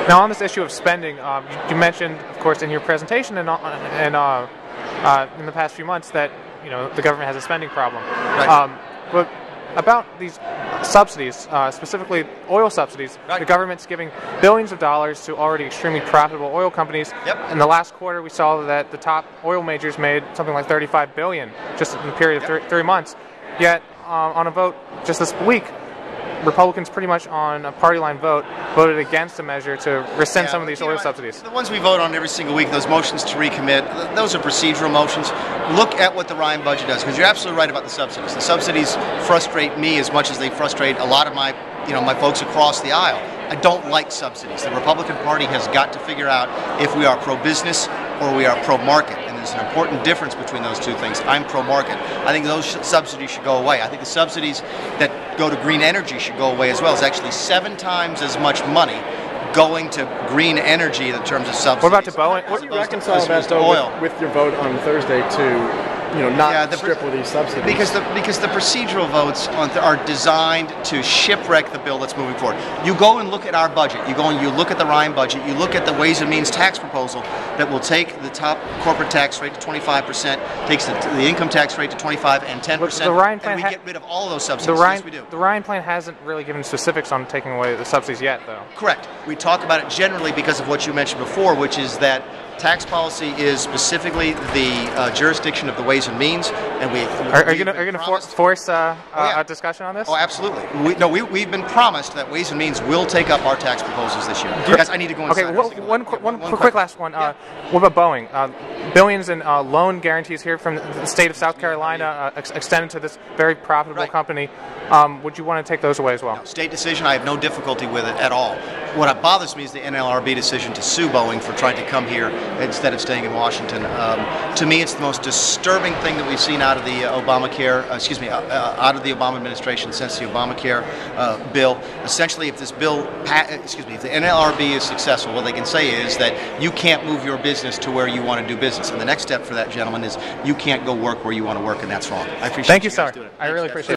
Now, on this issue of spending, you mentioned, of course, in your presentation and in the past few months that the government has a spending problem. Right. But about these subsidies, specifically oil subsidies, right. The government's giving billions of dollars to already extremely profitable oil companies. Yep. In the last quarter, we saw that the top oil majors made something like $35 billion just in the period of 3 months. Yet, on a vote just this week, Republicans pretty much on a party line vote voted against a measure to rescind some of these oil subsidies. The ones we vote on every single week, those motions to recommit, those are procedural motions. Look at what the Ryan budget does, because you're absolutely right about the subsidies. The subsidies frustrate me as much as they frustrate a lot of my folks across the aisle. I don't like subsidies. The Republican Party has got to figure out if we are pro-business or we are pro-market. And there's an important difference between those two things. I'm pro-market. I think those subsidies should go away. I think the subsidies that go to green energy should go away as well. It's actually 7 times as much money going to green energy in terms of subsidies. What about to Boeing? What do you reconcile that, though, with your vote on Thursday to not strip with these subsidies? Because the procedural votes are designed to shipwreck the bill that's moving forward. You go and look at our budget. You go and you look at the Ryan budget. You look at the Ways and Means tax proposal that will take the top corporate tax rate to 25%, takes the income tax rate to 25 and 10%, the Ryan plan and we get rid of all of those subsidies. Yes, we do. The Ryan plan hasn't really given specifics on taking away the subsidies yet, though. Correct. We talk about it generally because of what you mentioned before, which is that tax policy is specifically the jurisdiction of the Ways and Means, and are you going to force a discussion on this? Oh, absolutely. We've been promised that Ways and Means will take up our tax proposals this year. Guys, I need to go inside. Okay, one quick last one. Yeah. What about Boeing? Billions in loan guarantees here from the state of South Carolina extended to this very profitable company. Would you want to take those away as well? No, state decision, I have no difficulty with it at all. What bothers me is the NLRB decision to sue Boeing for trying to come here instead of staying in Washington. To me, it's the most disturbing thing that we've seen out of the Obamacare, out of the Obama administration since the Obamacare bill. Essentially, if this bill, if the NLRB is successful, what they can say is that you can't move your business to where you want to do business. And the next step for that gentleman is you can't go work where you want to work, and that's wrong. I appreciate Thank you, guys sir. doing it. I really appreciate it.